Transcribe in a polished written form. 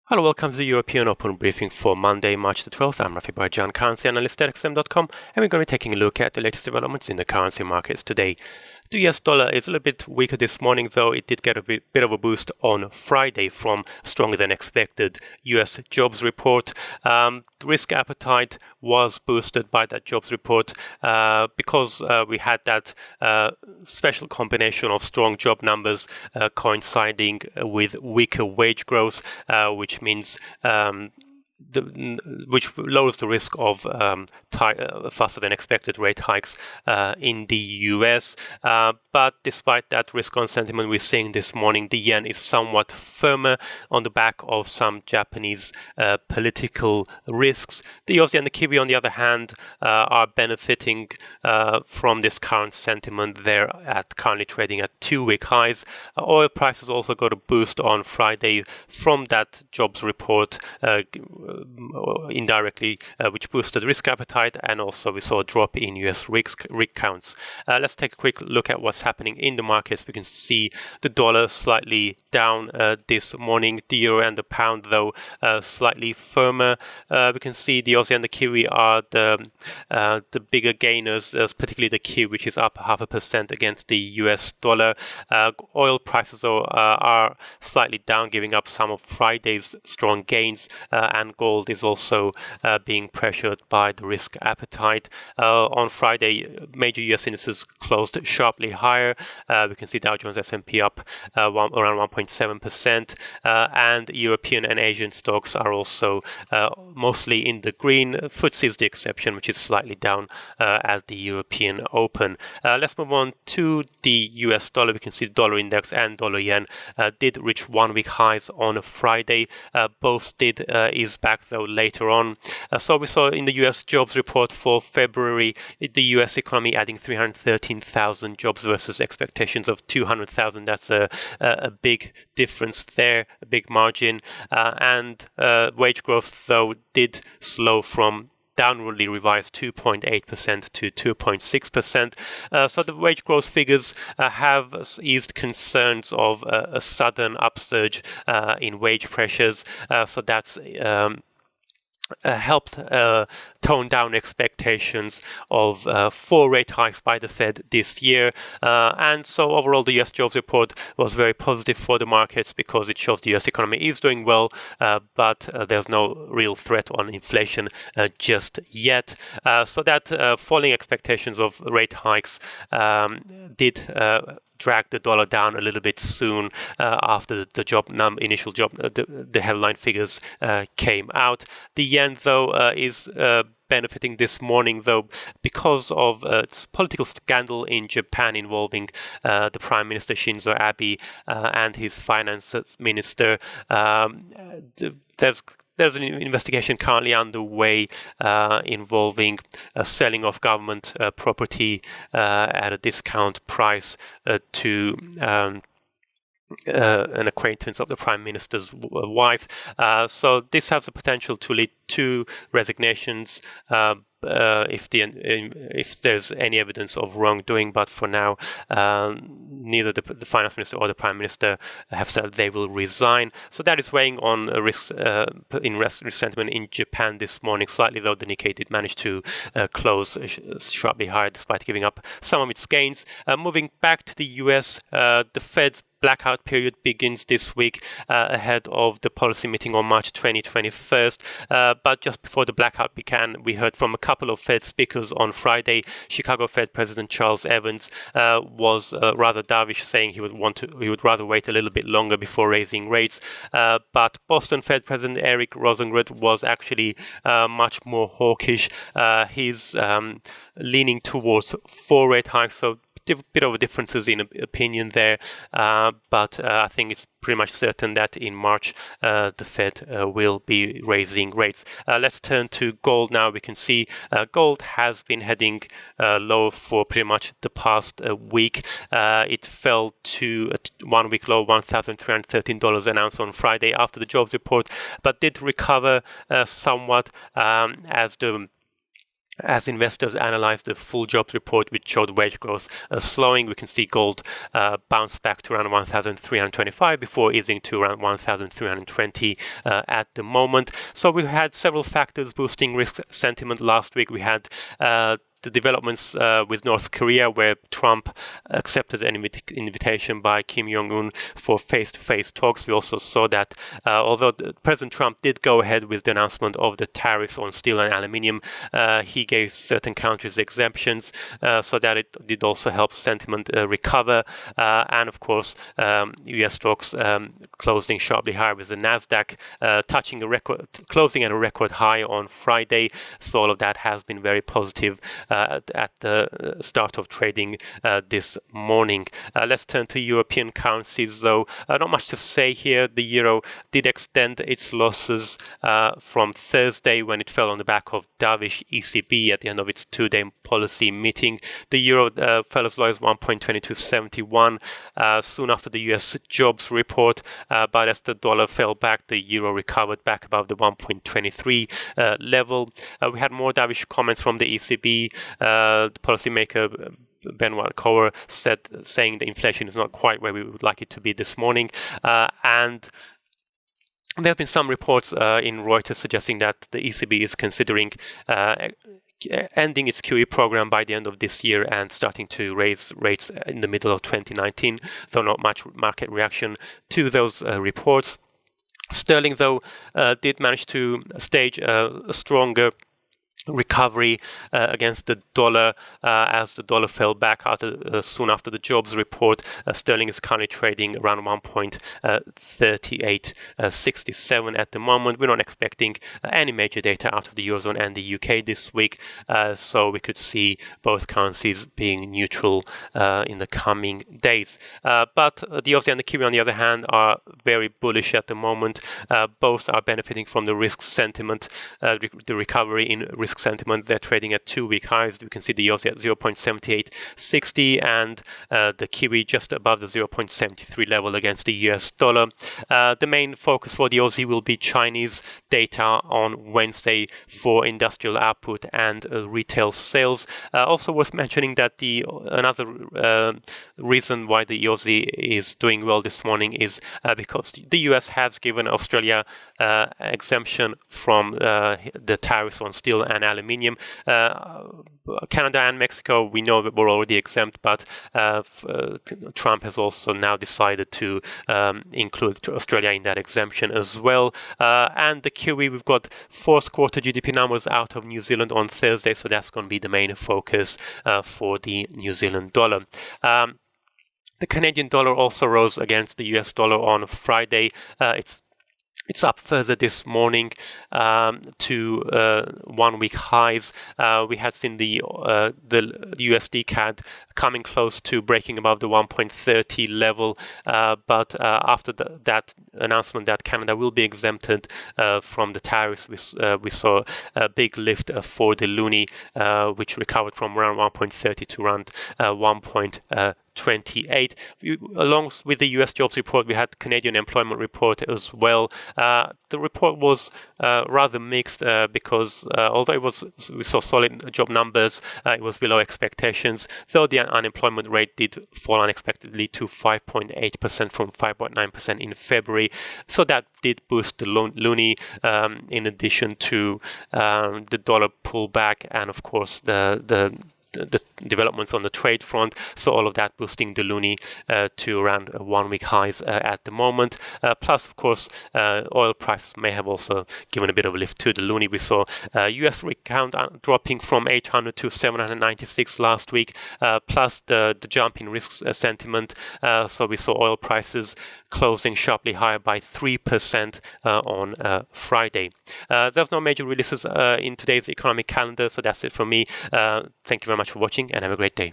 Hello, welcome to the European Open briefing for Monday, March the 12th. I'm Rafi Barjan, currency analyst at XM.com, and we're going to be taking a look at the latest developments in the currency markets today. The US dollar is a little bit weaker this morning, though it did get a bit of a boost on Friday from stronger than expected US jobs report. The risk appetite was boosted by that jobs report because we had that special combination of strong job numbers coinciding with weaker wage growth, which means which lowers the risk of faster than expected rate hikes in the US. But despite that risk on sentiment we're seeing this morning, the yen is somewhat firmer on the back of some Japanese political risks. The Aussie and the Kiwi, on the other hand, are benefiting from this current sentiment. They're currently trading at 2-week highs. Oil prices also got a boost on Friday from that jobs report indirectly, which boosted risk appetite, and also we saw a drop in US rig counts. Let's take a quick look at what's happening in the markets. We can see the dollar slightly down this morning, the euro and the pound though slightly firmer. We can see the Aussie and the Kiwi are the bigger gainers, particularly the Kiwi, which is up 0.5% against the US dollar. Oil prices though are slightly down, giving up some of Friday's strong gains, and gold is also being pressured by the risk appetite. On Friday, major US indices closed sharply higher. We can see Dow Jones, S&P up around 1.7%, and European and Asian stocks are also mostly in the green. FTSE is the exception, which is slightly down at the European Open. Let's move on to the US dollar. We can see the dollar index and dollar yen did reach 1-week highs on Friday. Both did ease back though later on. So we saw in the US jobs report for February, the US economy adding 313,000 jobs versus expectations of 200,000. That's a big difference there, a big margin. And wage growth though did slow from downwardly revised 2.8% to 2.6%. So the wage growth figures have eased concerns of a sudden upsurge in wage pressures. So that's helped tone down expectations of 4 rate hikes by the Fed this year. And so overall, the US jobs report was very positive for the markets because it shows the US economy is doing well, but there's no real threat on inflation just yet. So that falling expectations of rate hikes did drag the dollar down a little bit soon after the initial job, the headline figures came out. The yen, though, is benefiting this morning, though, because of a political scandal in Japan involving the Prime Minister Shinzo Abe and his finance minister. There's an investigation currently underway involving selling of government property at a discount price to an acquaintance of the Prime Minister's wife. So this has the potential to lead to resignations if there's any evidence of wrongdoing, but for now, neither the finance minister or the prime minister have said they will resign. So that is weighing on risk sentiment in Japan this morning. Slightly though, the Nikkei did manage to close sharply higher despite giving up some of its gains. Moving back to the US, the Fed's blackout period begins this week ahead of the policy meeting on March 21st. But just before the blackout began, we heard from a couple of Fed speakers on Friday. Chicago Fed President Charles Evans was rather dovish, saying he would rather wait a little bit longer before raising rates. But Boston Fed President Eric Rosengren was actually much more hawkish. He's leaning towards 4 rate hikes, so bit of differences in opinion there, but I think it's pretty much certain that in March the Fed will be raising rates. Let's turn to gold now. We can see gold has been heading low for pretty much the past week. It fell to a 1-week low, $1,313 an ounce on Friday after the jobs report, but did recover somewhat as the As investors analyze the full jobs report, which showed wage growth slowing, we can see gold bounce back to around 1,325 before easing to around 1,320 at the moment. So we've had several factors boosting risk sentiment last week. We had the developments with North Korea, where Trump accepted an invitation by Kim Jong-un for face-to-face talks. We also saw that although President Trump did go ahead with the announcement of the tariffs on steel and aluminium, he gave certain countries exemptions, so that it did also help sentiment recover. And of course, US stocks closing sharply higher, with the Nasdaq touching a record, closing at a record high on Friday. So all of that has been very positive at the start of trading this morning. Let's turn to European currencies, though. Not much to say here. The euro did extend its losses from Thursday, when it fell on the back of dovish ECB at the end of its two-day policy meeting. The euro fell as low as 1.2271 soon after the US jobs report, but as the dollar fell back, the euro recovered back above the 1.23 level. We had more dovish comments from the ECB. The policymaker Benoit Cower saying the inflation is not quite where we would like it to be this morning, and there have been some reports in Reuters suggesting that the ECB is considering ending its QE program by the end of this year and starting to raise rates in the middle of 2019, though not much market reaction to those reports. Sterling, though, did manage to stage a stronger recovery against the dollar as the dollar fell back soon after the jobs report. Sterling is currently trading around 1.3867 at the moment. We're not expecting any major data out of the Eurozone and the UK this week, so we could see both currencies being neutral in the coming days. But the Aussie and the Kiwi, on the other hand, are very bullish at the moment. Both are benefiting from the risk sentiment, the recovery in risk sentiment. They're trading at two-week highs. We can see the Aussie at 0.7860 and the Kiwi just above the 0.73 level against the US dollar. The main focus for the Aussie will be Chinese data on Wednesday for industrial output and retail sales. Also worth mentioning that another reason why the Aussie is doing well this morning is because the US has given Australia exemption from the tariffs on steel and aluminium. Canada and Mexico, we know that were already exempt, but Trump has also now decided to include Australia in that exemption as well. And the Kiwi, we've got fourth quarter GDP numbers out of New Zealand on Thursday, so that's going to be the main focus for the New Zealand dollar. The Canadian dollar also rose against the US dollar on Friday. It's up further this morning to 1 week highs. We had seen the USD CAD coming close to breaking above the 1.30 level, but after that announcement that Canada will be exempted from the tariffs, we saw a big lift for the loonie, which recovered from around 1.30 to around 1.28. Along with the US jobs report, we had Canadian employment report as well. The report was rather mixed because although we saw solid job numbers, it was below expectations, though the unemployment rate did fall unexpectedly to 5.8% from 5.9% in February. So that did boost the loonie, in addition to the dollar pullback and, of course, the developments on the trade front, so all of that boosting the loonie to around 1 week highs at the moment. Plus, of course, oil prices may have also given a bit of a lift to the loonie. We saw US rig count dropping from 800 to 796 last week, plus the jump in risk sentiment. So we saw oil prices closing sharply higher by 3% on Friday. There's no major releases in today's economic calendar, so that's it from me. Thank you very much for watching and have a great day.